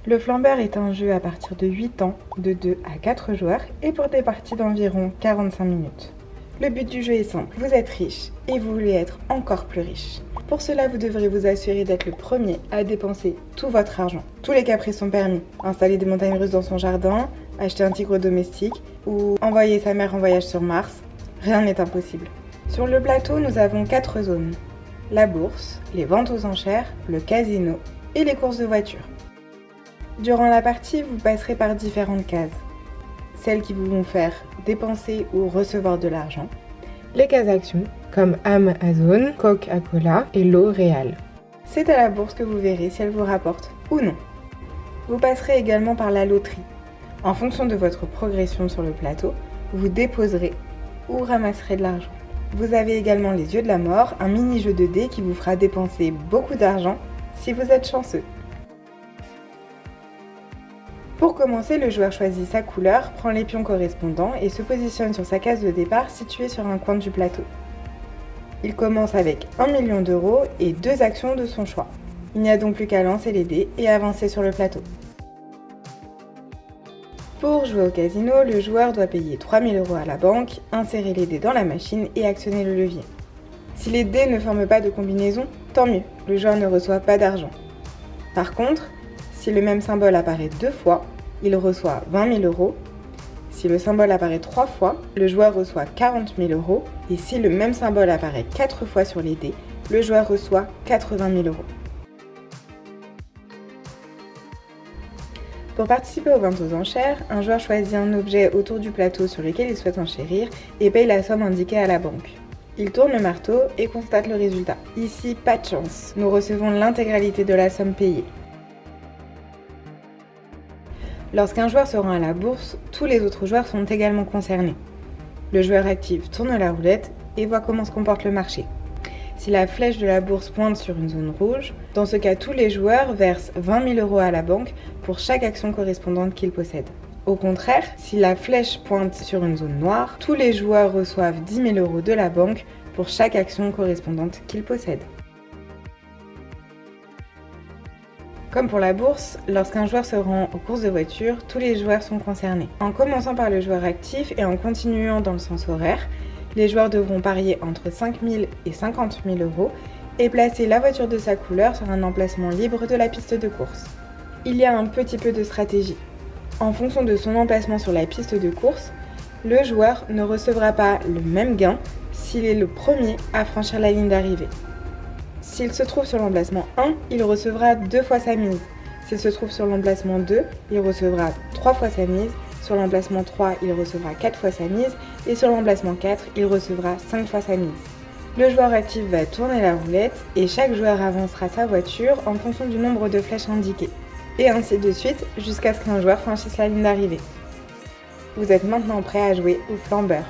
Le flambeur est un jeu à partir de 8 ans, de 2 à 4 joueurs et pour des parties d'environ 45 minutes. Le but du jeu est simple, vous êtes riche et vous voulez être encore plus riche. Pour cela, vous devrez vous assurer d'être le premier à dépenser tout votre argent. Tous les caprices sont permis. Installer des montagnes russes dans son jardin, acheter un tigre domestique ou envoyer sa mère en voyage sur Mars, rien n'est impossible. Sur le plateau, nous avons 4 zones. La bourse, les ventes aux enchères, le casino et les courses de voitures. Durant la partie, vous passerez par différentes cases. Celles qui vous vont faire dépenser ou recevoir de l'argent. Les cases actions, comme Amazon, Coca-Cola et L'Oréal. C'est à la bourse que vous verrez si elle vous rapporte ou non. Vous passerez également par la loterie. En fonction de votre progression sur le plateau, vous déposerez ou ramasserez de l'argent. Vous avez également les yeux de la mort, un mini-jeu de dés qui vous fera dépenser beaucoup d'argent si vous êtes chanceux. Pour commencer, le joueur choisit sa couleur, prend les pions correspondants et se positionne sur sa case de départ située sur un coin du plateau. Il commence avec 1 million d'euros et 2 actions de son choix. Il n'y a donc plus qu'à lancer les dés et avancer sur le plateau. Pour jouer au casino, le joueur doit payer 3 000 euros à la banque, insérer les dés dans la machine et actionner le levier. Si les dés ne forment pas de combinaison, tant mieux, le joueur ne reçoit pas d'argent. Par contre, si le même symbole apparaît 2 fois, il reçoit 20 000 euros. Si le symbole apparaît 3 fois, le joueur reçoit 40 000 euros. Et si le même symbole apparaît 4 fois sur les dés, le joueur reçoit 80 000 euros. Pour participer aux ventes aux enchères, un joueur choisit un objet autour du plateau sur lequel il souhaite enchérir et paye la somme indiquée à la banque. Il tourne le marteau et constate le résultat. Ici, pas de chance, nous recevons l'intégralité de la somme payée. Lorsqu'un joueur se rend à la bourse, tous les autres joueurs sont également concernés. Le joueur actif tourne la roulette et voit comment se comporte le marché. Si la flèche de la bourse pointe sur une zone rouge, dans ce cas tous les joueurs versent 20 000 euros à la banque pour chaque action correspondante qu'ils possèdent. Au contraire, si la flèche pointe sur une zone noire, tous les joueurs reçoivent 10 000 euros de la banque pour chaque action correspondante qu'ils possèdent. Comme pour la bourse, lorsqu'un joueur se rend aux courses de voiture, tous les joueurs sont concernés. En commençant par le joueur actif et en continuant dans le sens horaire, les joueurs devront parier entre 5 000 et 50 000 euros et placer la voiture de sa couleur sur un emplacement libre de la piste de course. Il y a un petit peu de stratégie. En fonction de son emplacement sur la piste de course, le joueur ne recevra pas le même gain s'il est le premier à franchir la ligne d'arrivée. S'il se trouve sur l'emplacement 1, il recevra 2 fois sa mise. S'il se trouve sur l'emplacement 2, il recevra 3 fois sa mise. Sur l'emplacement 3, il recevra 4 fois sa mise. Et sur l'emplacement 4, il recevra 5 fois sa mise. Le joueur actif va tourner la roulette et chaque joueur avancera sa voiture en fonction du nombre de flèches indiquées. Et ainsi de suite jusqu'à ce qu'un joueur franchisse la ligne d'arrivée. Vous êtes maintenant prêt à jouer au flambeur.